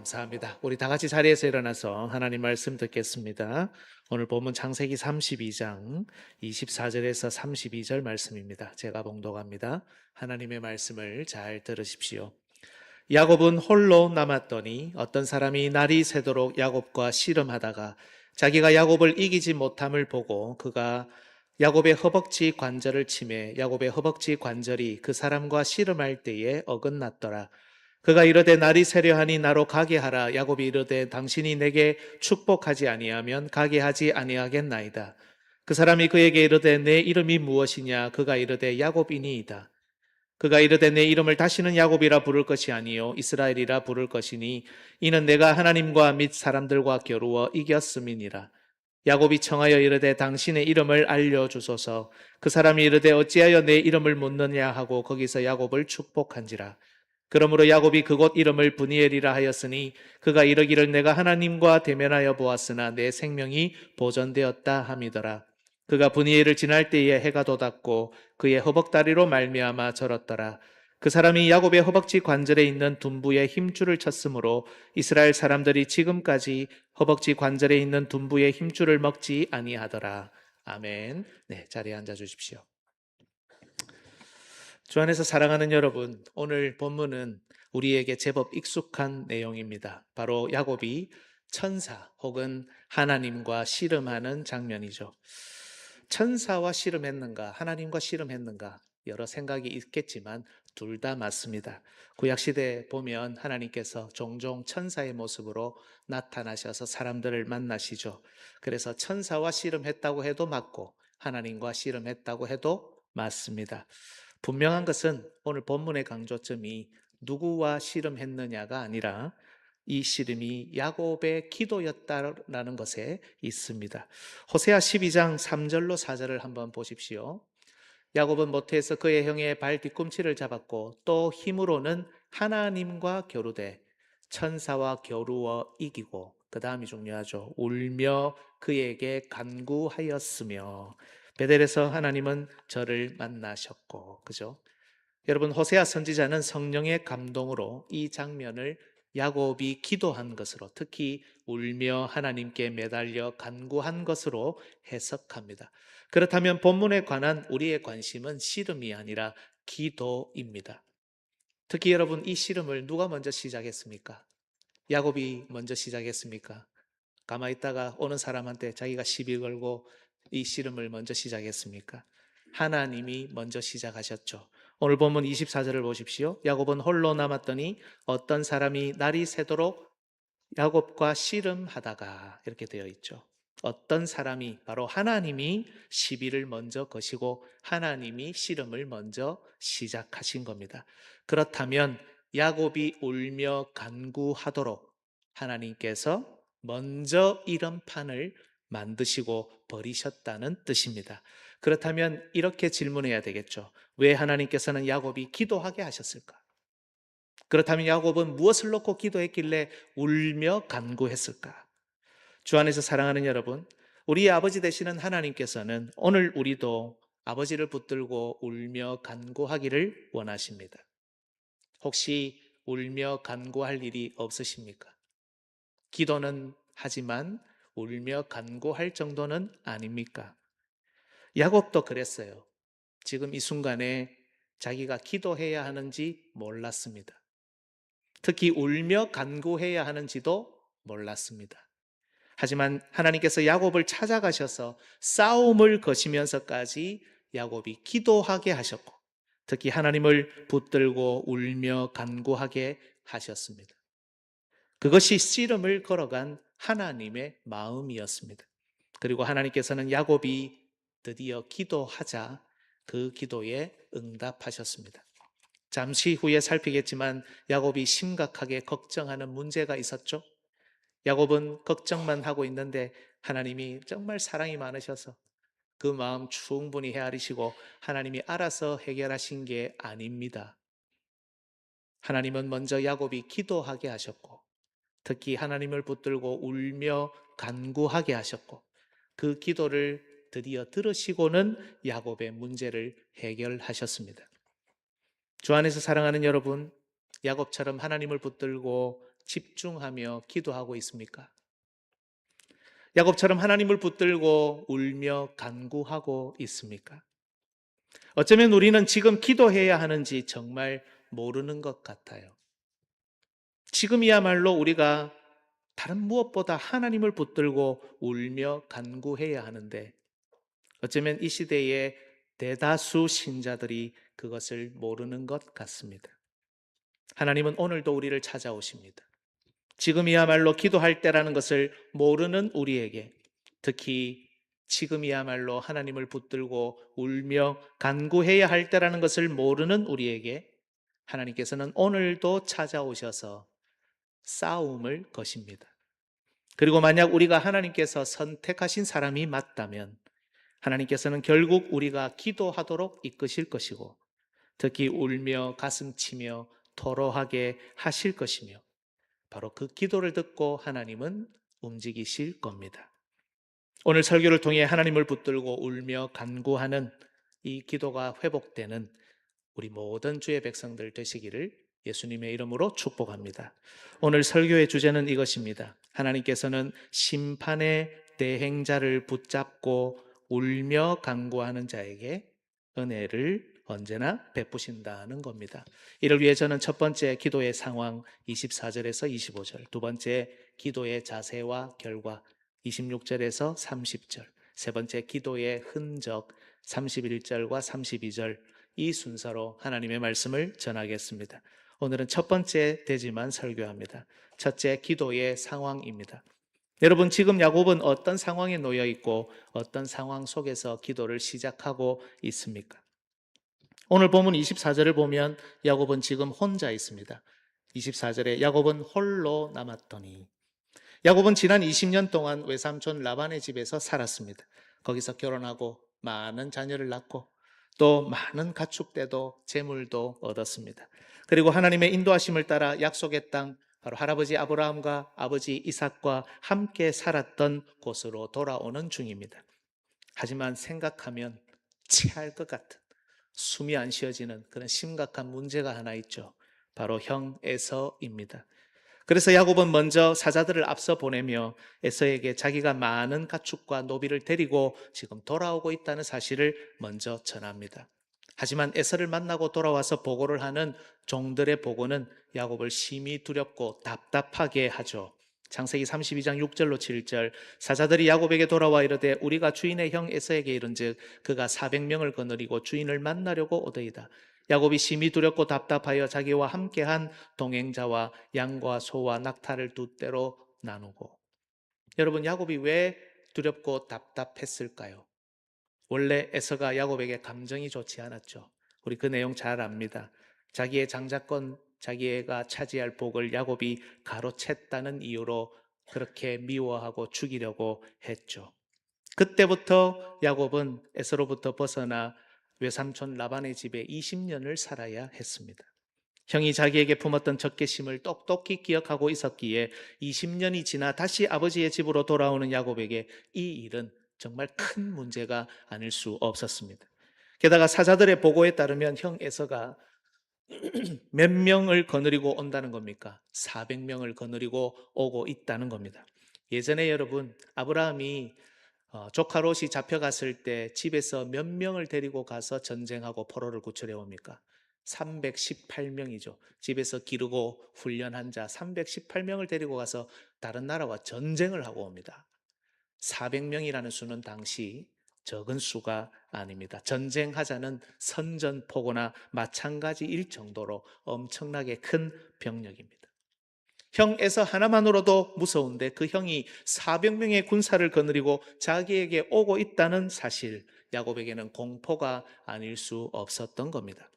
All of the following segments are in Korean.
감사합니다. 우리 다 같이 자리에서 일어나서 하나님 말씀 듣겠습니다. 오늘 본문 창세기 32장 24절에서 32절 말씀입니다. 제가 봉독합니다. 하나님의 말씀을 잘 들으십시오. 야곱은 홀로 남았더니 어떤 사람이 날이 새도록 야곱과 씨름하다가 자기가 야곱을 이기지 못함을 보고 그가 야곱의 허벅지 관절을 치매 야곱의 허벅지 관절이 그 사람과 씨름할 때에 어긋났더라. 그가 이르되 날이 새려하니 나로 가게 하라. 야곱이 이르되 당신이 내게 축복하지 아니하면 가게 하지 아니하겠나이다. 그 사람이 그에게 이르되 내 이름이 무엇이냐? 그가 이르되 야곱이니이다. 그가 이르되 내 이름을 다시는 야곱이라 부를 것이 아니요 이스라엘이라 부를 것이니 이는 내가 하나님과 및 사람들과 겨루어 이겼음이니라. 야곱이 청하여 이르되 당신의 이름을 알려주소서. 그 사람이 이르되 어찌하여 내 이름을 묻느냐 하고 거기서 야곱을 축복한지라. 그러므로 야곱이 그곳 이름을 브니엘이라 하였으니 그가 이르기를 내가 하나님과 대면하여 보았으나 내 생명이 보존되었다 함이더라. 그가 브니엘을 지날 때에 해가 돋았고 그의 허벅다리로 말미암아 절었더라. 그 사람이 야곱의 허벅지 관절에 있는 둔부에 힘줄을 쳤으므로 이스라엘 사람들이 지금까지 허벅지 관절에 있는 둔부의 힘줄을 먹지 아니하더라. 아멘. 네, 자리에 앉아 주십시오. 주 안에서 사랑하는 여러분, 오늘 본문은 우리에게 제법 익숙한 내용입니다. 바로 야곱이 천사 혹은 하나님과 씨름하는 장면이죠. 천사와 씨름했는가, 하나님과 씨름했는가, 여러 생각이 있겠지만 둘 다 맞습니다. 구약시대에 보면 하나님께서 종종 천사의 모습으로 나타나셔서 사람들을 만나시죠. 그래서 천사와 씨름했다고 해도 맞고 하나님과 씨름했다고 해도 맞습니다. 분명한 것은 오늘 본문의 강조점이 누구와 씨름했느냐가 아니라 이 씨름이 야곱의 기도였다라는 것에 있습니다. 호세아 12장 3절로 4절을 한번 보십시오. 야곱은 모태에서 그의 형의 발 뒤꿈치를 잡았고 또 힘으로는 하나님과 겨루되 천사와 겨루어 이기고, 그 다음이 중요하죠. 울며 그에게 간구하였으며 베델에서 하나님은 저를 만나셨고. 그죠? 여러분, 호세아 선지자는 성령의 감동으로 이 장면을 야곱이 기도한 것으로, 특히 울며 하나님께 매달려 간구한 것으로 해석합니다. 그렇다면 본문에 관한 우리의 관심은 씨름이 아니라 기도입니다. 특히 여러분, 이 씨름을 누가 먼저 시작했습니까? 야곱이 먼저 시작했습니까? 가만히 있다가 오는 사람한테 자기가 시비 걸고 이 씨름을 먼저 시작했습니까? 하나님이 먼저 시작하셨죠. 오늘 본문 24절을 보십시오. 야곱은 홀로 남았더니 어떤 사람이 날이 새도록 야곱과 씨름하다가, 이렇게 되어 있죠. 어떤 사람이, 바로 하나님이 시비를 먼저 거시고 하나님이 씨름을 먼저 시작하신 겁니다. 그렇다면 야곱이 울며 간구하도록 하나님께서 먼저 이런판을 만드시고 버리셨다는 뜻입니다. 그렇다면 이렇게 질문해야 되겠죠. 왜 하나님께서는 야곱이 기도하게 하셨을까? 그렇다면 야곱은 무엇을 놓고 기도했길래 울며 간구했을까? 주 안에서 사랑하는 여러분, 우리의 아버지 되시는 하나님께서는 오늘 우리도 아버지를 붙들고 울며 간구하기를 원하십니다. 혹시 울며 간구할 일이 없으십니까? 기도는 하지만 울며 간구할 정도는 아닙니까? 야곱도 그랬어요. 지금 이 순간에 자기가 기도해야 하는지 몰랐습니다. 특히 울며 간구해야 하는지도 몰랐습니다. 하지만 하나님께서 야곱을 찾아가셔서 싸움을 거시면서까지 야곱이 기도하게 하셨고, 특히 하나님을 붙들고 울며 간구하게 하셨습니다. 그것이 씨름을 걸어간 하나님의 마음이었습니다. 그리고 하나님께서는 야곱이 드디어 기도하자 그 기도에 응답하셨습니다. 잠시 후에 살피겠지만 야곱이 심각하게 걱정하는 문제가 있었죠. 야곱은 걱정만 하고 있는데 하나님이 정말 사랑이 많으셔서 그 마음 충분히 헤아리시고 하나님이 알아서 해결하신 게 아닙니다. 하나님은 먼저 야곱이 기도하게 하셨고, 특히 하나님을 붙들고 울며 간구하게 하셨고, 그 기도를 드디어 들으시고는 야곱의 문제를 해결하셨습니다. 주 안에서 사랑하는 여러분, 야곱처럼 하나님을 붙들고 집중하며 기도하고 있습니까? 야곱처럼 하나님을 붙들고 울며 간구하고 있습니까? 어쩌면 우리는 지금 기도해야 하는지 정말 모르는 것 같아요. 지금이야말로 우리가 다른 무엇보다 하나님을 붙들고 울며 간구해야 하는데 어쩌면 이 시대의 대다수 신자들이 그것을 모르는 것 같습니다. 하나님은 오늘도 우리를 찾아오십니다. 지금이야말로 기도할 때라는 것을 모르는 우리에게, 특히 지금이야말로 하나님을 붙들고 울며 간구해야 할 때라는 것을 모르는 우리에게 하나님께서는 오늘도 찾아오셔서 싸움을 거십니다. 그리고 만약 우리가 하나님께서 선택하신 사람이 맞다면 하나님께서는 결국 우리가 기도하도록 이끄실 것이고, 특히 울며 가슴 치며 토로하게 하실 것이며, 바로 그 기도를 듣고 하나님은 움직이실 겁니다. 오늘 설교를 통해 하나님을 붙들고 울며 간구하는 이 기도가 회복되는 우리 모든 주의 백성들 되시기를 예수님의 이름으로 축복합니다. 오늘 설교의 주제는 이것입니다. 하나님께서는 심판의 대행자를 붙잡고 울며 간구하는 자에게 은혜를 언제나 베푸신다는 겁니다. 이를 위해 저는 첫 번째 기도의 상황 24절에서 25절, 두 번째 기도의 자세와 결과 26절에서 30절, 세 번째 기도의 흔적 31절과 32절, 이 순서로 하나님의 말씀을 전하겠습니다. 오늘은 첫 번째 되지만 설교합니다. 첫째, 기도의 상황입니다. 여러분, 지금 야곱은 어떤 상황에 놓여 있고 어떤 상황 속에서 기도를 시작하고 있습니까? 오늘 본문 24절을 보면 야곱은 지금 혼자 있습니다. 24절에 야곱은 홀로 남았더니, 야곱은 지난 20년 동안 외삼촌 라반의 집에서 살았습니다. 거기서 결혼하고 많은 자녀를 낳고 또 많은 가축대도 재물도 얻었습니다. 그리고 하나님의 인도하심을 따라 약속의 땅, 바로 할아버지 아브라함과 아버지 이삭과 함께 살았던 곳으로 돌아오는 중입니다. 하지만 생각하면 체할 것 같은, 숨이 안 쉬어지는 그런 심각한 문제가 하나 있죠. 바로 형 에서입니다. 그래서 야곱은 먼저 사자들을 앞서 보내며 에서에게 자기가 많은 가축과 노비를 데리고 지금 돌아오고 있다는 사실을 먼저 전합니다. 하지만 에서를 만나고 돌아와서 보고를 하는 종들의 보고는 야곱을 심히 두렵고 답답하게 하죠. 창세기 32장 6절로 7절, 사자들이 야곱에게 돌아와 이르되 우리가 주인의 형 에서에게 이른즉 그가 400명을 거느리고 주인을 만나려고 오더이다. 야곱이 심히 두렵고 답답하여 자기와 함께한 동행자와 양과 소와 낙타를 두 떼로 나누고. 여러분, 야곱이 왜 두렵고 답답했을까요? 원래 에서가 야곱에게 감정이 좋지 않았죠. 우리 그 내용 잘 압니다. 자기의 장자권, 자기가 차지할 복을 야곱이 가로챘다는 이유로 그렇게 미워하고 죽이려고 했죠. 그때부터 야곱은 에서로부터 벗어나 외삼촌 라반의 집에 20년을 살아야 했습니다. 형이 자기에게 품었던 적개심을 똑똑히 기억하고 있었기에 20년이 지나 다시 아버지의 집으로 돌아오는 야곱에게 이 일은 정말 큰 문제가 아닐 수 없었습니다. 게다가 사자들의 보고에 따르면 형 에서가 몇 명을 거느리고 온다는 겁니까? 400명을 거느리고 오고 있다는 겁니다. 예전에 여러분, 아브라함이 조카 롯이 잡혀갔을 때 집에서 몇 명을 데리고 가서 전쟁하고 포로를 구출해 옵니까? 318명이죠. 집에서 기르고 훈련한 자 318명을 데리고 가서 다른 나라와 전쟁을 하고 옵니다. 400명이라는 수는 당시 적은 수가 아닙니다. 전쟁하자는 선전포고나 마찬가지일 정도로 엄청나게 큰 병력입니다. 형 에서 하나만으로도 무서운데 그 형이 400명의 군사를 거느리고 자기에게 오고 있다는 사실, 야곱에게는 공포가 아닐 수 없었던 겁니다.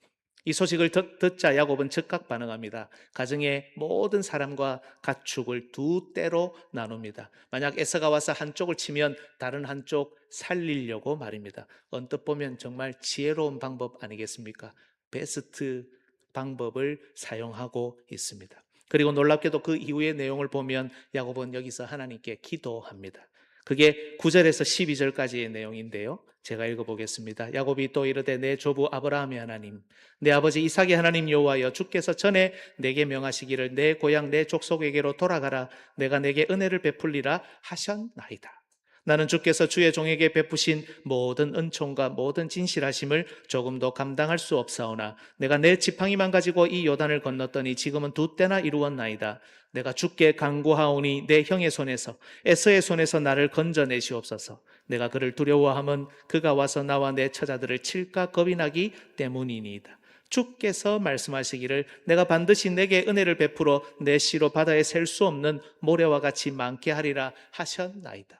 이 소식을 듣자 야곱은 즉각 반응합니다. 가정의 모든 사람과 가축을 두 떼로 나눕니다. 만약 에서가 와서 한쪽을 치면 다른 한쪽 살리려고 말입니다. 언뜻 보면 정말 지혜로운 방법 아니겠습니까? 베스트 방법을 사용하고 있습니다. 그리고 놀랍게도 그 이후의 내용을 보면 야곱은 여기서 하나님께 기도합니다. 그게 9절에서 12절까지의 내용인데요. 제가 읽어보겠습니다. 야곱이 또 이르되 내 조부 아브라함의 하나님, 내 아버지 이삭의 하나님 여호와여, 주께서 전에 내게 명하시기를 내 고향 내 족속에게로 돌아가라, 내가 내게 은혜를 베풀리라 하셨나이다. 나는 주께서 주의 종에게 베푸신 모든 은총과 모든 진실하심을 조금도 감당할 수 없사오나 내가 내 지팡이만 가지고 이 요단을 건넜더니 지금은 두 때나 이루었나이다. 내가 주께 간구하오니 내 형의 손에서 에서의 손에서 나를 건져내시옵소서. 내가 그를 두려워함은 그가 와서 나와 내 처자들을 칠까 겁이 나기 때문이니이다. 주께서 말씀하시기를 내가 반드시 내게 은혜를 베풀어 내 씨로 바다에 셀 수 없는 모래와 같이 많게 하리라 하셨나이다.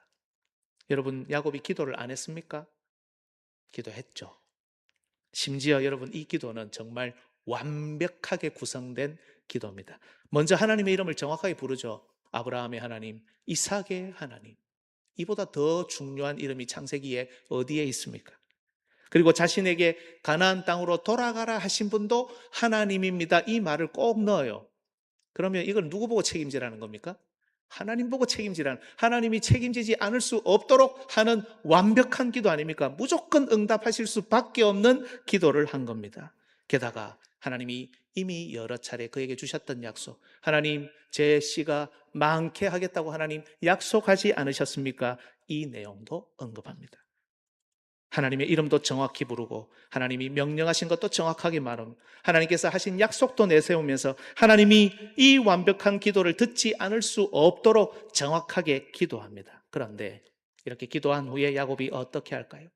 여러분, 야곱이 기도를 안 했습니까? 기도했죠. 심지어 여러분, 이 기도는 정말 완벽하게 구성된 기도입니다. 먼저 하나님의 이름을 정확하게 부르죠. 아브라함의 하나님, 이삭의 하나님. 이보다 더 중요한 이름이 창세기에 어디에 있습니까? 그리고 자신에게 가나안 땅으로 돌아가라 하신 분도 하나님입니다. 이 말을 꼭 넣어요. 그러면 이걸 누구 보고 책임지라는 겁니까? 하나님 보고 책임지라는, 하나님이 책임지지 않을 수 없도록 하는 완벽한 기도 아닙니까? 무조건 응답하실 수밖에 없는 기도를 한 겁니다. 게다가 하나님이 이미 여러 차례 그에게 주셨던 약속, 하나님 제 씨가 많게 하겠다고 하나님 약속하지 않으셨습니까? 이 내용도 언급합니다. 하나님의 이름도 정확히 부르고 하나님이 명령하신 것도 정확하게 말하고 하나님께서 하신 약속도 내세우면서 하나님이 이 완벽한 기도를 듣지 않을 수 없도록 정확하게 기도합니다. 그런데 이렇게 기도한 후에 야곱이 어떻게 할까요?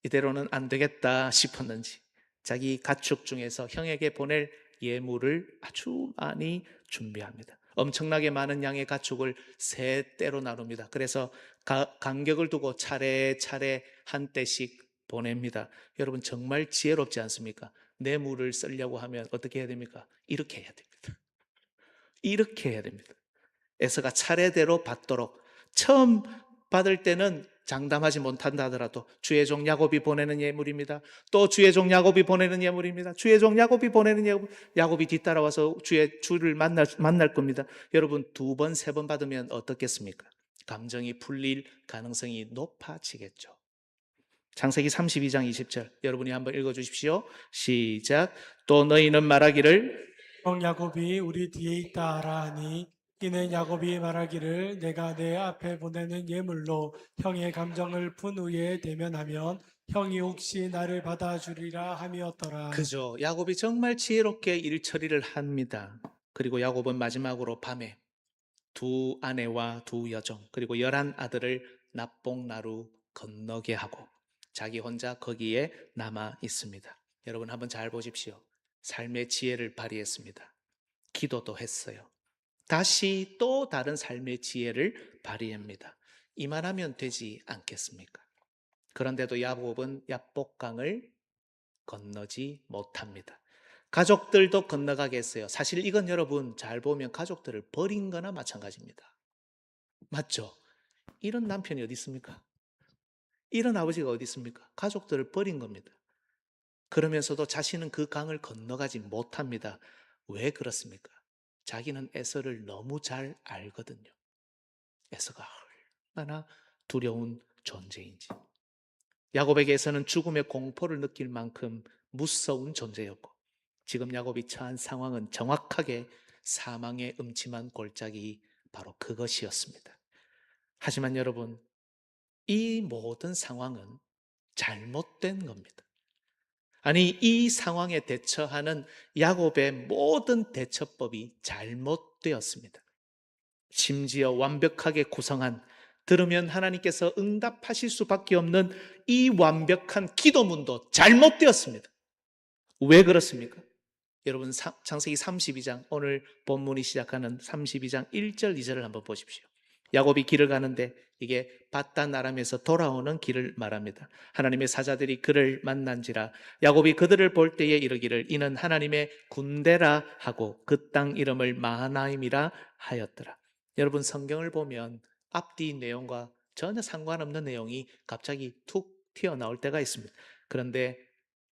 이대로는 안 되겠다 싶었는지 자기 가축 중에서 형에게 보낼 예물을 아주 많이 준비합니다. 엄청나게 많은 양의 가축을 세 떼로 나눕니다. 그래서 간격을 두고 차례차례 한 떼씩 보냅니다. 여러분 정말 지혜롭지 않습니까? 뇌물을 쓰려고 하면 어떻게 해야 됩니까? 이렇게 해야 됩니다. 이렇게 해야 됩니다. 에서가 차례대로 받도록, 처음 받을 때는 장담하지 못한다 하더라도 주의 종 야곱이 보내는 예물입니다. 또 주의 종 야곱이 보내는 예물입니다. 주의 종 야곱이 보내는 예물, 야곱이 뒤따라와서 주를 만날 겁니다. 여러분 두 번, 세 번 받으면 어떻겠습니까? 감정이 풀릴 가능성이 높아지겠죠. 창세기 32장 20절 여러분이 한번 읽어주십시오. 시작. 또 너희는 말하기를 형 야곱이 우리 뒤에 있다 하라 하니 이는 야곱이 말하기를 내가 내 앞에 보내는 예물로 형의 감정을 푼 후에 대면하면 형이 혹시 나를 받아주리라 함이었더라. 그죠. 야곱이 정말 지혜롭게 일 처리를 합니다. 그리고 야곱은 마지막으로 밤에 두 아내와 두 여종 그리고 11 아들을 납봉나루 건너게 하고 자기 혼자 거기에 남아 있습니다. 여러분 한번 잘 보십시오. 삶의 지혜를 발휘했습니다. 기도도 했어요. 다시 또 다른 삶의 지혜를 발휘합니다. 이만하면 되지 않겠습니까? 그런데도 야곱은 야복강을 건너지 못합니다. 가족들도 건너가겠어요. 사실 이건 여러분 잘 보면 가족들을 버린 거나 마찬가지입니다. 맞죠? 이런 남편이 어디 있습니까? 이런 아버지가 어디 있습니까? 가족들을 버린 겁니다. 그러면서도 자신은 그 강을 건너가지 못합니다. 왜 그렇습니까? 자기는 에서를 너무 잘 알거든요. 에서가 얼마나 두려운 존재인지. 야곱에게서는 죽음의 공포를 느낄 만큼 무서운 존재였고 지금 야곱이 처한 상황은 정확하게 사망의 음침한 골짜기 바로 그것이었습니다. 하지만 여러분 이 모든 상황은 잘못된 겁니다. 아니 이 상황에 대처하는 야곱의 모든 대처법이 잘못되었습니다. 심지어 완벽하게 구성한 들으면 하나님께서 응답하실 수밖에 없는 이 완벽한 기도문도 잘못되었습니다. 왜 그렇습니까? 여러분 창세기 32장 오늘 본문이 시작하는 32장 1절 2절을 한번 보십시오. 야곱이 길을 가는데 이게 밧단 아람에서 돌아오는 길을 말합니다. 하나님의 사자들이 그를 만난지라 야곱이 그들을 볼 때에 이르기를 이는 하나님의 군대라 하고 그 땅 이름을 마하나임이라 하였더라. 여러분 성경을 보면 앞뒤 내용과 전혀 상관없는 내용이 갑자기 툭 튀어나올 때가 있습니다. 그런데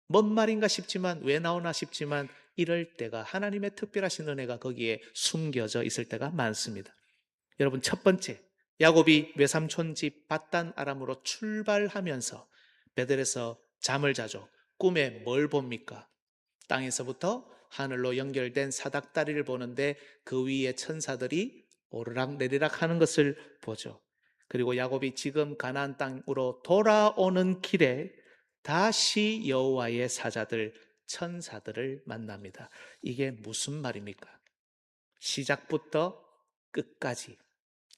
뭔 말인가 싶지만 왜 나오나 싶지만 이럴 때가 하나님의 특별하신 은혜가 거기에 숨겨져 있을 때가 많습니다. 여러분 첫 번째 야곱이 외삼촌 집 밧단 아람으로 출발하면서 베델에서 잠을 자죠. 꿈에 뭘 봅니까? 땅에서부터 하늘로 연결된 사닥다리를 보는데 그 위에 천사들이 오르락 내리락 하는 것을 보죠. 그리고 야곱이 지금 가나안 땅으로 돌아오는 길에 다시 여호와의 사자들, 천사들을 만납니다. 이게 무슨 말입니까? 시작부터 끝까지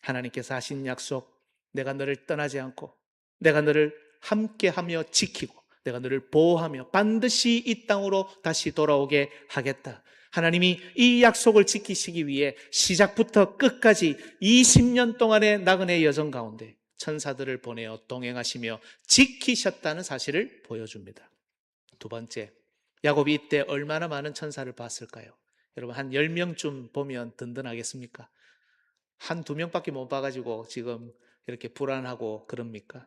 하나님께서 하신 약속, 내가 너를 떠나지 않고 내가 너를 함께하며 지키고 내가 너를 보호하며 반드시 이 땅으로 다시 돌아오게 하겠다. 하나님이 이 약속을 지키시기 위해 시작부터 끝까지 20년 동안의 나그네 여정 가운데 천사들을 보내어 동행하시며 지키셨다는 사실을 보여줍니다. 두 번째, 야곱이 이때 얼마나 많은 천사를 봤을까요? 여러분, 한 10명쯤 보면 든든하겠습니까? 한 두 명밖에 못 봐가지고 지금 이렇게 불안하고 그럽니까?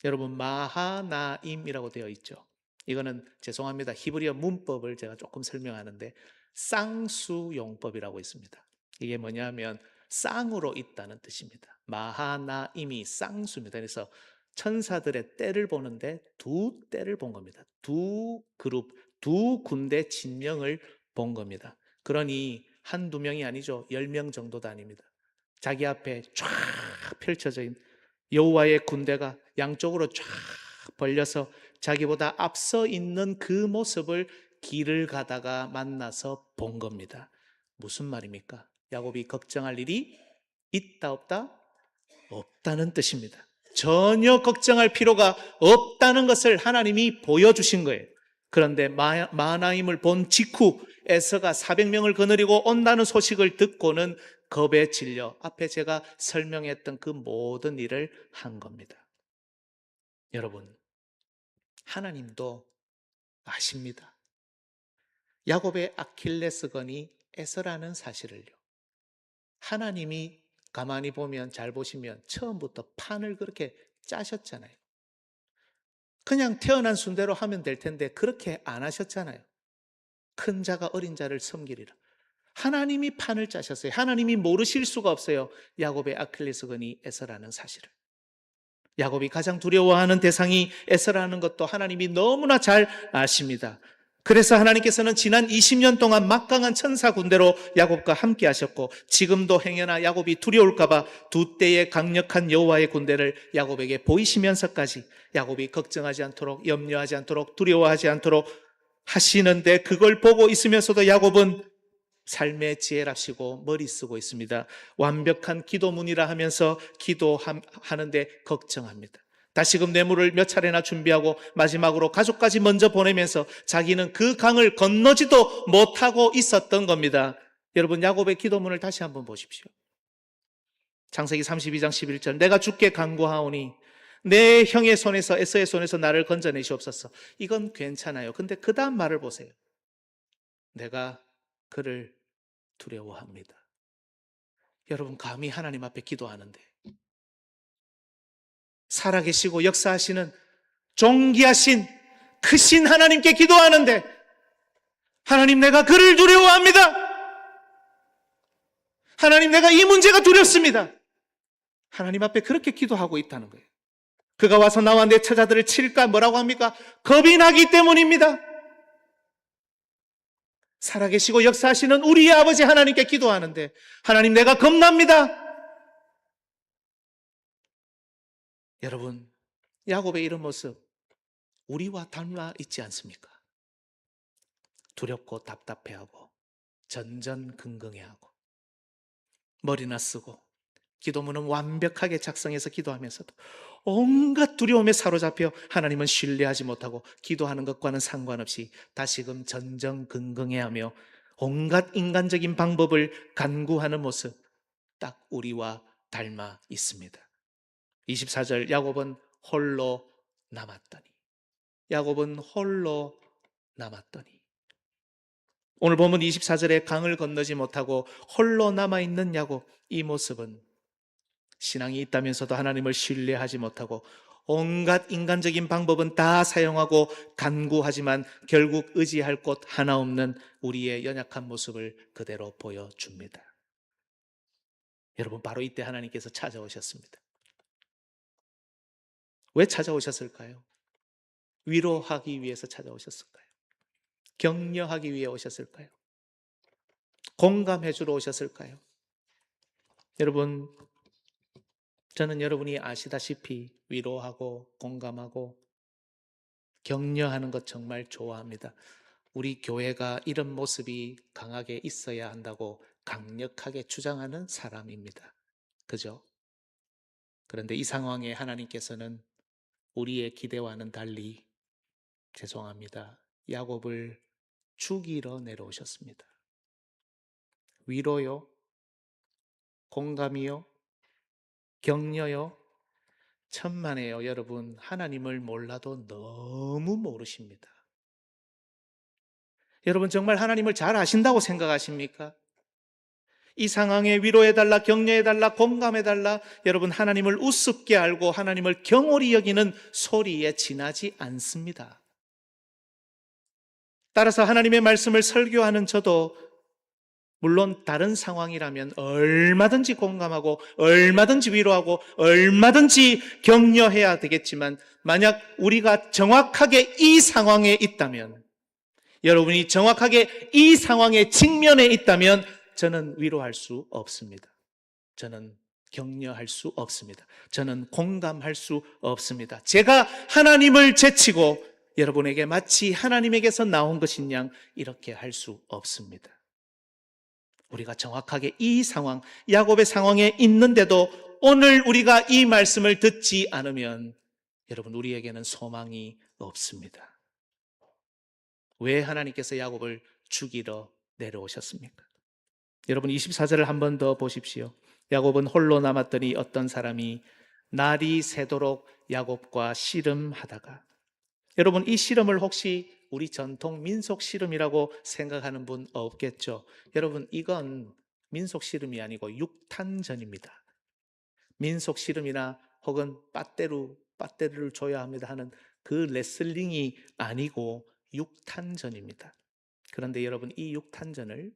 여러분, 마하나임이라고 되어 있죠. 이거는 죄송합니다. 히브리어 문법을 제가 조금 설명하는데 쌍수용법이라고 있습니다. 이게 뭐냐면 쌍으로 있다는 뜻입니다. 마하나임이 쌍수입니다. 그래서 천사들의 때를 보는데 두 때를 본 겁니다. 두 그룹, 두 군데 진명을 본 겁니다. 그러니 한두 명이 아니죠. 10명 정도도 아닙니다. 자기 앞에 쫙 펼쳐져 있는 여호와의 군대가 양쪽으로 쫙 벌려서 자기보다 앞서 있는 그 모습을 길을 가다가 만나서 본 겁니다. 무슨 말입니까? 야곱이 걱정할 일이 있다 없다? 없다는 뜻입니다. 전혀 걱정할 필요가 없다는 것을 하나님이 보여주신 거예요. 그런데 마하나임을 본 직후 에서가 400명을 거느리고 온다는 소식을 듣고는 겁에 질려 앞에 제가 설명했던 그 모든 일을 한 겁니다. 여러분, 하나님도 아십니다. 야곱의 아킬레스건이 에서라는 사실을요. 하나님이 가만히 보면, 잘 보시면 처음부터 판을 그렇게 짜셨잖아요. 그냥 태어난 순대로 하면 될 텐데 그렇게 안 하셨잖아요. 큰 자가 어린 자를 섬기리라. 하나님이 판을 짜셨어요. 하나님이 모르실 수가 없어요. 야곱의 아킬레스건이 에서라는 사실을. 야곱이 가장 두려워하는 대상이 에서라는 것도 하나님이 너무나 잘 아십니다. 그래서 하나님께서는 지난 20년 동안 막강한 천사 군대로 야곱과 함께 하셨고 지금도 행여나 야곱이 두려울까 봐 두 때의 강력한 여호와의 군대를 야곱에게 보이시면서까지 야곱이 걱정하지 않도록, 염려하지 않도록, 두려워하지 않도록 하시는데 그걸 보고 있으면서도 야곱은 삶의 지혜랍시고 머리 쓰고 있습니다. 완벽한 기도문이라 하면서 기도하는데 걱정합니다. 다시금 뇌물을 몇 차례나 준비하고 마지막으로 가족까지 먼저 보내면서 자기는 그 강을 건너지도 못하고 있었던 겁니다. 여러분, 야곱의 기도문을 다시 한번 보십시오. 창세기 32장 11절, 내가 주께 간구하오니 내 형의 손에서, 에서의 손에서 나를 건져내시옵소서. 이건 괜찮아요. 근데 그 다음 말을 보세요. 내가 그를 두려워합니다. 여러분, 감히 하나님 앞에 기도하는데, 살아계시고 역사하시는 존귀하신 크신 하나님께 기도하는데, 하나님, 내가 그를 두려워합니다. 하나님, 내가 이 문제가 두렵습니다. 하나님 앞에 그렇게 기도하고 있다는 거예요. 그가 와서 나와 내 처자들을 칠까? 뭐라고 합니까? 겁이 나기 때문입니다. 살아계시고 역사하시는 우리의 아버지 하나님께 기도하는데, 하나님, 내가 겁납니다. 여러분, 야곱의 이런 모습 우리와 닮아 있지 않습니까? 두렵고 답답해하고 전전긍긍해하고 머리나 쓰고 기도문은 완벽하게 작성해서 기도하면서도 온갖 두려움에 사로잡혀 하나님은 신뢰하지 못하고 기도하는 것과는 상관없이 다시금 전전긍긍해하며 온갖 인간적인 방법을 간구하는 모습, 딱 우리와 닮아 있습니다. 24절, 야곱은 홀로 남았더니, 야곱은 홀로 남았더니. 오늘 보면 24절에 강을 건너지 못하고 홀로 남아있는 야곱, 이 모습은 신앙이 있다면서도 하나님을 신뢰하지 못하고 온갖 인간적인 방법은 다 사용하고 간구하지만 결국 의지할 곳 하나 없는 우리의 연약한 모습을 그대로 보여줍니다. 여러분, 바로 이때 하나님께서 찾아오셨습니다. 왜 찾아오셨을까요? 위로하기 위해서 찾아오셨을까요? 격려하기 위해 오셨을까요? 공감해 주러 오셨을까요? 여러분, 저는 여러분이 아시다시피 위로하고 공감하고 격려하는 것 정말 좋아합니다. 우리 교회가 이런 모습이 강하게 있어야 한다고 강력하게 주장하는 사람입니다. 그죠? 그런데 이 상황에 하나님께서는 우리의 기대와는 달리 죄송합니다. 야곱을 죽이러 내려오셨습니다. 위로요, 공감이요, 격려요, 천만에요. 여러분, 하나님을 몰라도 너무 모르십니다. 여러분, 정말 하나님을 잘 아신다고 생각하십니까? 이 상황에 위로해달라, 격려해달라, 공감해달라, 여러분, 하나님을 우습게 알고 하나님을 경홀히 여기는 소리에 지나지 않습니다. 따라서 하나님의 말씀을 설교하는 저도 물론 다른 상황이라면 얼마든지 공감하고 얼마든지 위로하고 얼마든지 격려해야 되겠지만, 만약 우리가 정확하게 이 상황에 있다면, 여러분이 정확하게 이 상황에 직면해 있다면 저는 위로할 수 없습니다. 저는 격려할 수 없습니다. 저는 공감할 수 없습니다. 제가 하나님을 제치고 여러분에게 마치 하나님에게서 나온 것인 양 이렇게 할 수 없습니다. 우리가 정확하게 이 상황, 야곱의 상황에 있는데도 오늘 우리가 이 말씀을 듣지 않으면 여러분, 우리에게는 소망이 없습니다. 왜 하나님께서 야곱을 죽이러 내려오셨습니까? 여러분, 24절을 한 번 더 보십시오. 야곱은 홀로 남았더니 어떤 사람이 날이 새도록 야곱과 씨름하다가, 여러분, 이 씨름을 혹시 우리 전통 민속 씨름이라고 생각하는 분 없겠죠? 여러분, 이건 민속 씨름이 아니고 육탄전입니다. 민속 씨름이나 혹은 빠떼루를 줘야 합니다 하는 그 레슬링이 아니고 육탄전입니다. 그런데 여러분, 이 육탄전을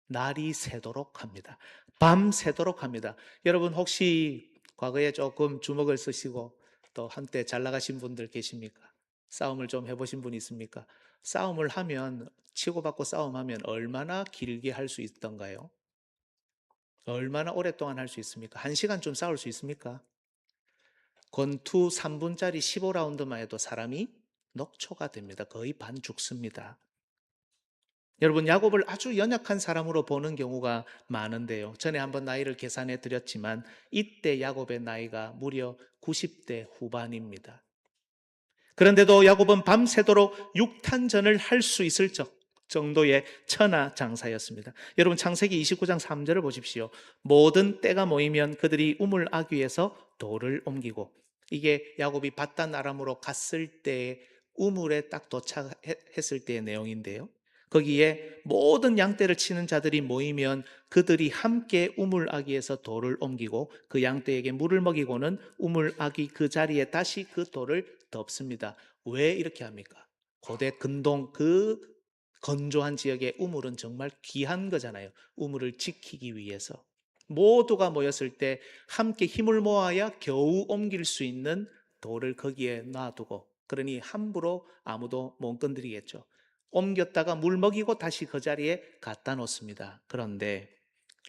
날이 새도록 합니다. 밤 새도록 합니다. 여러분, 혹시 과거에 조금 주먹을 쓰시고 또 한때 잘 나가신 분들 계십니까? 싸움을 좀 해보신 분 있습니까? 싸움을 하면, 치고받고 싸움하면 얼마나 길게 할 수 있던가요? 얼마나 오랫동안 할 수 있습니까? 1시간쯤 싸울 수 있습니까? 권투 3분짜리 15라운드만 해도 사람이 녹초가 됩니다. 거의 반 죽습니다. 여러분, 야곱을 아주 연약한 사람으로 보는 경우가 많은데요. 전에 한번 나이를 계산해 드렸지만 이때 야곱의 나이가 무려 90대 후반입니다. 그런데도 야곱은 밤새도록 육탄전을 할 수 있을 정도의 천하장사였습니다. 여러분, 창세기 29장 3절을 보십시오. 모든 때가 모이면 그들이 우물 아귀에서 돌을 옮기고, 이게 야곱이 바단 아람으로 갔을 때 우물에 딱 도착했을 때의 내용인데요. 거기에 모든 양떼를 치는 자들이 모이면 그들이 함께 우물 아귀에서 돌을 옮기고 그 양떼에게 물을 먹이고는 우물 아귀 그 자리에 다시 그 돌을 덮습니다. 왜 이렇게 합니까? 고대 근동 그 건조한 지역의 우물은 정말 귀한 거잖아요. 우물을 지키기 위해서 모두가 모였을 때 함께 힘을 모아야 겨우 옮길 수 있는 돌을 거기에 놔두고, 그러니 함부로 아무도 못 건드리겠죠. 옮겼다가 물 먹이고 다시 그 자리에 갖다 놓습니다. 그런데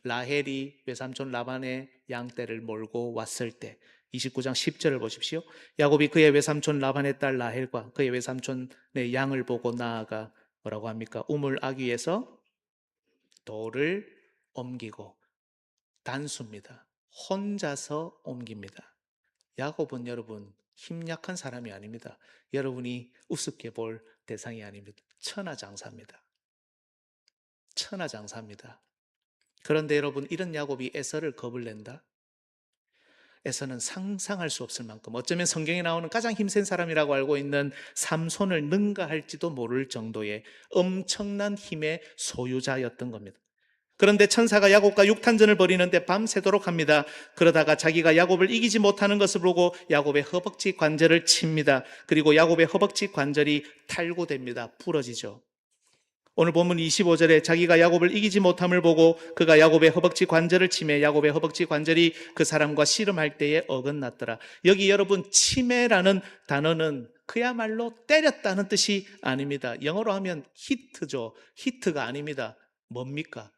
라헬이 외삼촌 라반의 양떼를 몰고 왔을 때 29장 10절을 보십시오. 야곱이 그의 외삼촌 라반의 딸 라헬과 그의 외삼촌의 양을 보고 나아가 뭐라고 합니까? 우물 아귀에서 돌을 옮기고, 단수입니다. 혼자서 옮깁니다. 야곱은 여러분 힘약한 사람이 아닙니다. 여러분이 우습게 볼 대상이 아닙니다. 천하장사입니다. 천하장사입니다. 그런데 여러분, 이런 야곱이 에서를 겁을 낸다? 에서는 상상할 수 없을 만큼, 어쩌면 성경에 나오는 가장 힘센 사람이라고 알고 있는 삼손을 능가할지도 모를 정도의 엄청난 힘의 소유자였던 겁니다. 그런데 천사가 야곱과 육탄전을 벌이는데 밤새도록 합니다. 그러다가 자기가 야곱을 이기지 못하는 것을 보고 야곱의 허벅지 관절을 칩니다. 그리고 야곱의 허벅지 관절이 탈구됩니다. 부러지죠. 오늘 본문 25절에 자기가 야곱을 이기지 못함을 보고 그가 야곱의 허벅지 관절을 치매 야곱의 허벅지 관절이 그 사람과 씨름할 때에 어긋났더라. 여기 여러분 치매라는 단어는 그야말로 때렸다는 뜻이 아닙니다. 영어로 하면 히트죠. 히트가 아닙니다. 뭡니까?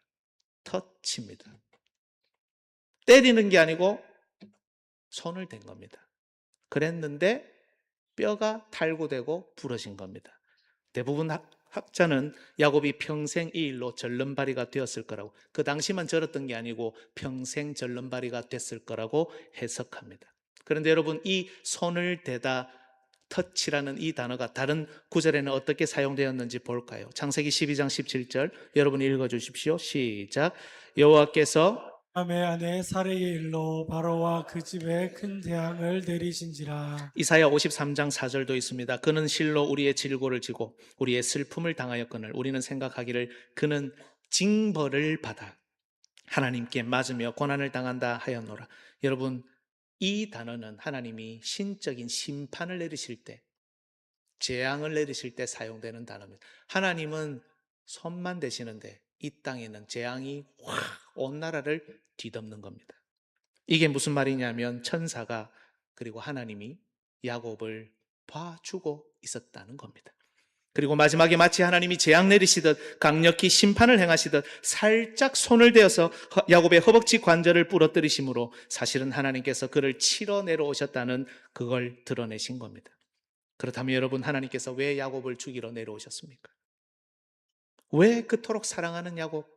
터치입니다. 때리는 게 아니고 손을 댄 겁니다. 그랬는데 뼈가 탈구되고 부러진 겁니다. 대부분 학자는 야곱이 평생 이 일로 절름발이가 되었을 거라고, 그 당시만 절었던 게 아니고 평생 절름발이가 됐을 거라고 해석합니다. 그런데 여러분, 이 손을 대다 터치라는 이 단어가 다른 구절에는 어떻게 사용되었는지 볼까요? 창세기 12장 17절 여러분 읽어주십시오. 시작. 여호와께서 아브라함의 아내 사레의 일로 바로와 그 집에 큰 재앙을 내리신지라. 이사야 53장 4절도 있습니다. 그는 실로 우리의 질고를 지고 우리의 슬픔을 당하였거늘 우리는 생각하기를 그는 징벌을 받아 하나님께 맞으며 고난을 당한다 하였노라. 여러분, 이 단어는 하나님이 신적인 심판을 내리실 때, 재앙을 내리실 때 사용되는 단어입니다. 하나님은 손만 대시는데 이 땅에는 재앙이 확 온 나라를 뒤덮는 겁니다. 이게 무슨 말이냐면 천사가 그리고 하나님이 야곱을 봐주고 있었다는 겁니다. 그리고 마지막에 마치 하나님이 재앙 내리시듯 강력히 심판을 행하시듯 살짝 손을 대어서 야곱의 허벅지 관절을 부러뜨리심으로 사실은 하나님께서 그를 치러 내려오셨다는 그걸 드러내신 겁니다. 그렇다면 여러분, 하나님께서 왜 야곱을 죽이러 내려오셨습니까? 왜 그토록 사랑하는 야곱,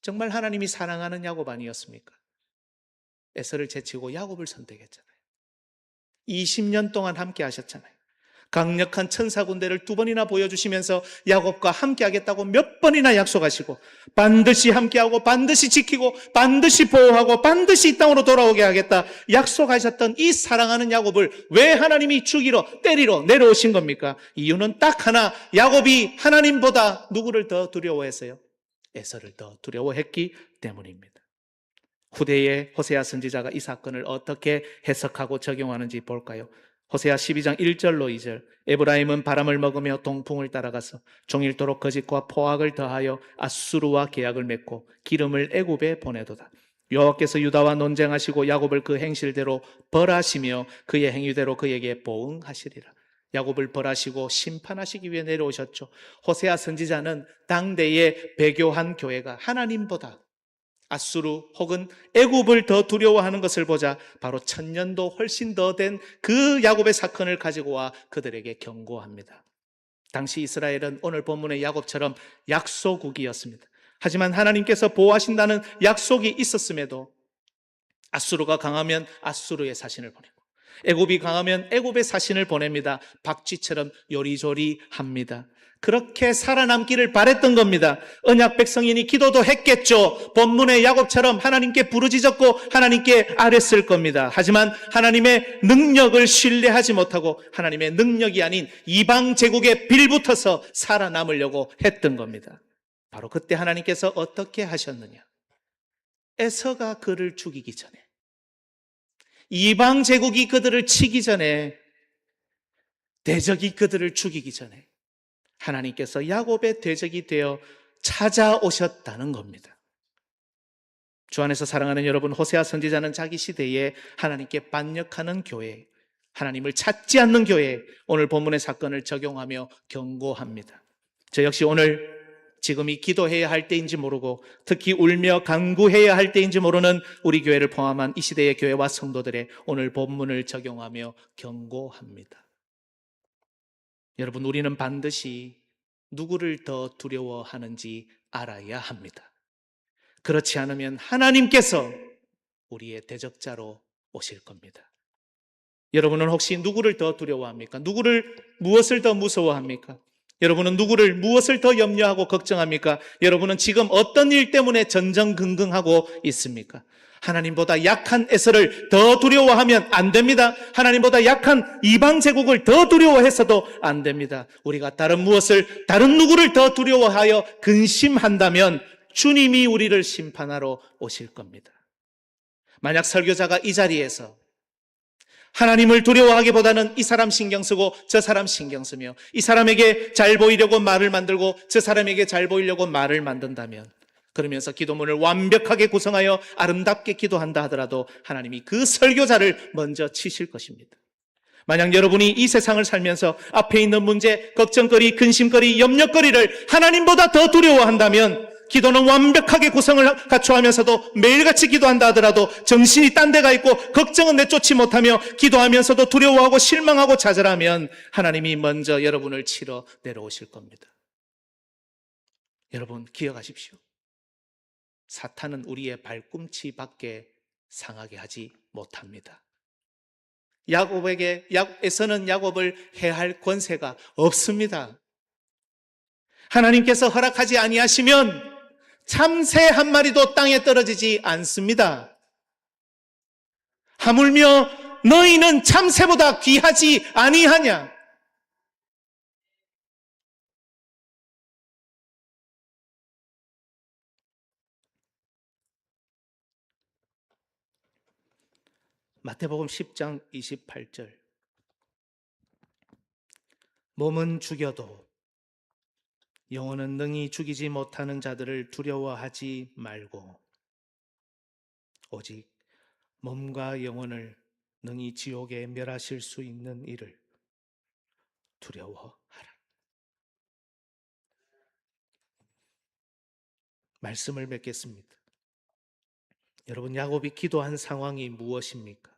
정말 하나님이 사랑하는 야곱 아니었습니까? 에서를 제치고 야곱을 선택했잖아요. 20년 동안 함께 하셨잖아요. 강력한 천사 군대를 2번이나 보여주시면서 야곱과 함께 하겠다고 몇 번이나 약속하시고 반드시 함께하고 반드시 지키고 반드시 보호하고 반드시 이 땅으로 돌아오게 하겠다 약속하셨던 이 사랑하는 야곱을 왜 하나님이 죽이러 때리러 내려오신 겁니까? 이유는 딱 하나, 야곱이 하나님보다 누구를 더 두려워했어요? 에서를 더 두려워했기 때문입니다. 후대의 호세아 선지자가 이 사건을 어떻게 해석하고 적용하는지 볼까요? 호세아 12장 1절로 2절. 에브라임은 바람을 먹으며 동풍을 따라가서 종일토록 거짓과 포악을 더하여 아수르와 계약을 맺고 기름을 애굽에 보내도다. 여호와께서 유다와 논쟁하시고 야곱을 그 행실대로 벌하시며 그의 행위대로 그에게 보응하시리라. 야곱을 벌하시고 심판하시기 위해 내려오셨죠. 호세아 선지자는 당대의 배교한 교회가 하나님보다 아수르 혹은 애굽을 더 두려워하는 것을 보자 바로 1000년도 훨씬 더 된 그 야곱의 사건을 가지고 와 그들에게 경고합니다. 당시 이스라엘은 오늘 본문의 야곱처럼 약소국이었습니다. 하지만 하나님께서 보호하신다는 약속이 있었음에도 아수르가 강하면 아수르의 사신을 보내고 애굽이 강하면 애굽의 사신을 보냅니다. 박쥐처럼 요리조리 합니다. 그렇게 살아남기를 바랬던 겁니다. 언약 백성이니 기도도 했겠죠. 본문의 야곱처럼 하나님께 부르짖었고 하나님께 아뢰었을 겁니다. 하지만 하나님의 능력을 신뢰하지 못하고 하나님의 능력이 아닌 이방 제국에 빌붙어서 살아남으려고 했던 겁니다. 바로 그때 하나님께서 어떻게 하셨느냐? 에서가 그를 죽이기 전에, 이방 제국이 그들을 치기 전에, 대적이 그들을 죽이기 전에 하나님께서 야곱의 대적이 되어 찾아오셨다는 겁니다. 주 안에서 사랑하는 여러분, 호세아 선지자는 자기 시대에 하나님께 반역하는 교회, 하나님을 찾지 않는 교회, 오늘 본문의 사건을 적용하며 경고합니다. 저 역시 오늘 지금이 기도해야 할 때인지 모르고 특히 울며 간구해야 할 때인지 모르는 우리 교회를 포함한 이 시대의 교회와 성도들의 오늘 본문을 적용하며 경고합니다. 여러분, 우리는 반드시 누구를 더 두려워하는지 알아야 합니다. 그렇지 않으면 하나님께서 우리의 대적자로 오실 겁니다. 여러분은 혹시 누구를 더 두려워합니까? 무엇을 더 무서워합니까? 여러분은 누구를 무엇을 더 염려하고 걱정합니까? 여러분은 지금 어떤 일 때문에 전전긍긍하고 있습니까? 하나님보다 약한 에서를 더 두려워하면 안 됩니다. 하나님보다 약한 이방 제국을 더 두려워해서도 안 됩니다. 우리가 다른 누구를 더 두려워하여 근심한다면 주님이 우리를 심판하러 오실 겁니다. 만약 설교자가 이 자리에서 하나님을 두려워하기보다는 이 사람 신경 쓰고 저 사람 신경 쓰며 이 사람에게 잘 보이려고 말을 만들고 저 사람에게 잘 보이려고 말을 만든다면, 그러면서 기도문을 완벽하게 구성하여 아름답게 기도한다 하더라도 하나님이 그 설교자를 먼저 치실 것입니다. 만약 여러분이 이 세상을 살면서 앞에 있는 문제, 걱정거리, 근심거리, 염려거리를 하나님보다 더 두려워한다면, 기도는 완벽하게 구성을 갖춰하면서도 매일같이 기도한다 하더라도 정신이 딴 데가 있고 걱정은 내쫓지 못하며 기도하면서도 두려워하고 실망하고 좌절하면 하나님이 먼저 여러분을 치러 내려오실 겁니다. 여러분 기억하십시오. 사탄은 우리의 발꿈치밖에 상하게 하지 못합니다. 에서는 야곱을 해할 권세가 없습니다. 하나님께서 허락하지 아니하시면 참새 한 마리도 땅에 떨어지지 않습니다. 하물며 너희는 참새보다 귀하지 아니하냐? 마태복음 10장 28절. 몸은 죽여도 영혼은 능히 죽이지 못하는 자들을 두려워하지 말고 오직 몸과 영혼을 능히 지옥에 멸하실 수 있는 이를 두려워하라. 말씀을 맺겠습니다. 여러분, 야곱이 기도한 상황이 무엇입니까?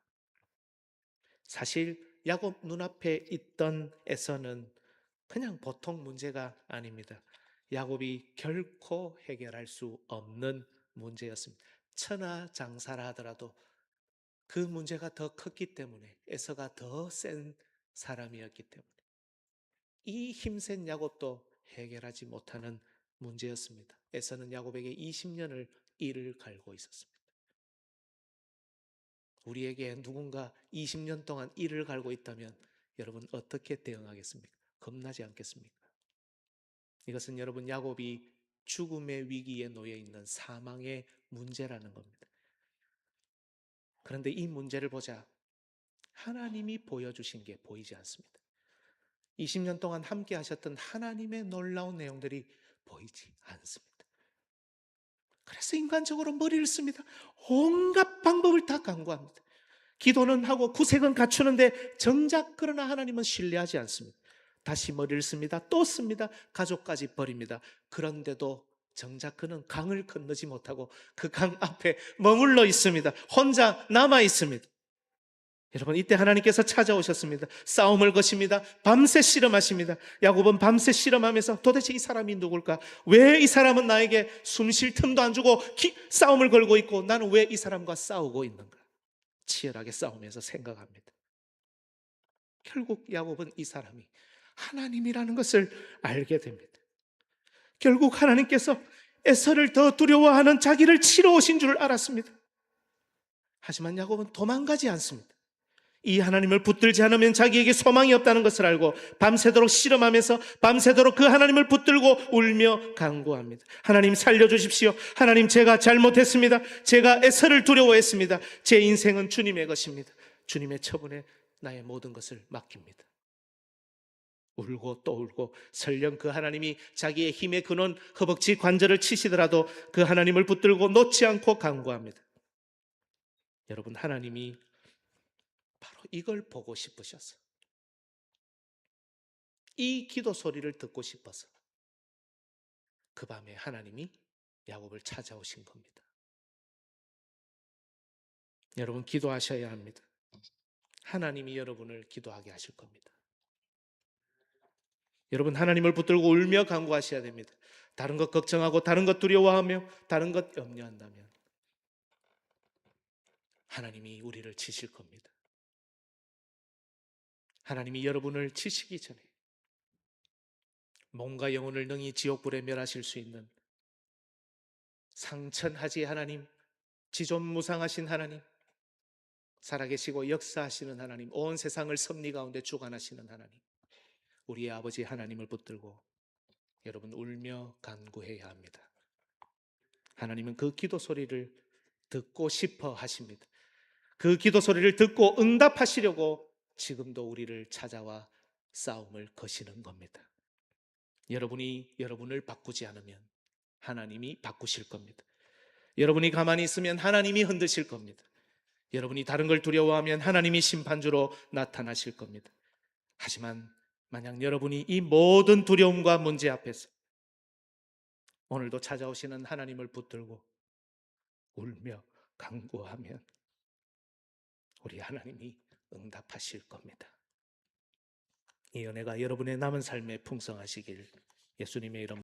사실 야곱 눈앞에 있던 에서는 그냥 보통 문제가 아닙니다. 야곱이 결코 해결할 수 없는 문제였습니다. 천하장사라 하더라도 그 문제가 더 컸기 때문에, 에서가 더 센 사람이었기 때문에 이 힘센 야곱도 해결하지 못하는 문제였습니다. 에서는 야곱에게 20년을 이를 갈고 있었습니다. 우리에게 누군가 20년 동안 이를 갈고 있다면 여러분 어떻게 대응하겠습니까? 겁나지 않겠습니까? 이것은 여러분 야곱이 죽음의 위기에 놓여 있는 사망의 문제라는 겁니다. 그런데 이 문제를 보자 하나님이 보여주신 게 보이지 않습니다. 20년 동안 함께 하셨던 하나님의 놀라운 내용들이 보이지 않습니다. 그래서 인간적으로 머리를 씁니다. 온갖 방법을 다 강구합니다. 기도는 하고 구색은 갖추는데 정작 그러나 하나님은 신뢰하지 않습니다. 다시 머리를 씁니다. 또 씁니다. 가족까지 버립니다. 그런데도 정작 그는 강을 건너지 못하고 그 강 앞에 머물러 있습니다. 혼자 남아 있습니다. 여러분, 이때 하나님께서 찾아오셨습니다. 싸움을 거십니다. 밤새 실험하십니다. 야곱은 밤새 실험하면서 도대체 이 사람이 누굴까? 왜 이 사람은 나에게 숨 쉴 틈도 안 주고 싸움을 걸고 있고 나는 왜 이 사람과 싸우고 있는가? 치열하게 싸우면서 생각합니다. 결국 야곱은 이 사람이 하나님이라는 것을 알게 됩니다. 결국 하나님께서 에서를 더 두려워하는 자기를 치러 오신 줄 알았습니다. 하지만 야곱은 도망가지 않습니다. 이 하나님을 붙들지 않으면 자기에게 소망이 없다는 것을 알고 밤새도록 실험하면서 밤새도록 그 하나님을 붙들고 울며 간구합니다. 하나님 살려주십시오. 하나님, 제가 잘못했습니다. 제가 에서를 두려워했습니다. 제 인생은 주님의 것입니다. 주님의 처분에 나의 모든 것을 맡깁니다. 울고 또 울고 설령 그 하나님이 자기의 힘의 근원 허벅지 관절을 치시더라도 그 하나님을 붙들고 놓지 않고 간구합니다. 여러분, 하나님이 바로 이걸 보고 싶으셔서, 이 기도 소리를 듣고 싶어서 그 밤에 하나님이 야곱을 찾아오신 겁니다. 여러분, 기도하셔야 합니다. 하나님이 여러분을 기도하게 하실 겁니다. 여러분, 하나님을 붙들고 울며 간구하셔야 됩니다. 다른 것 걱정하고 다른 것 두려워하며 다른 것 염려한다면 하나님이 우리를 치실 겁니다. 하나님이 여러분을 치시기 전에 몸과 영혼을 능히 지옥불에 멸하실 수 있는 상천하지 하나님, 지존무상하신 하나님, 살아계시고 역사하시는 하나님, 온 세상을 섭리 가운데 주관하시는 하나님, 우리의 아버지 하나님을 붙들고 여러분 울며 간구해야 합니다. 하나님은 그 기도 소리를 듣고 싶어 하십니다. 그 기도 소리를 듣고 응답하시려고 지금도 우리를 찾아와 싸움을 거시는 겁니다. 여러분이 여러분을 바꾸지 않으면 하나님이 바꾸실 겁니다. 여러분이 가만히 있으면 하나님이 흔드실 겁니다. 여러분이 다른 걸 두려워하면 하나님이 심판주로 나타나실 겁니다. 하지만 만약 여러분이 이 모든 두려움과 문제 앞에서 오늘도 찾아오시는 하나님을 붙들고 울며 간구하면 우리 하나님이 응답하실 겁니다. 이 은혜가 여러분의 남은 삶에 풍성하시길 예수님의 이름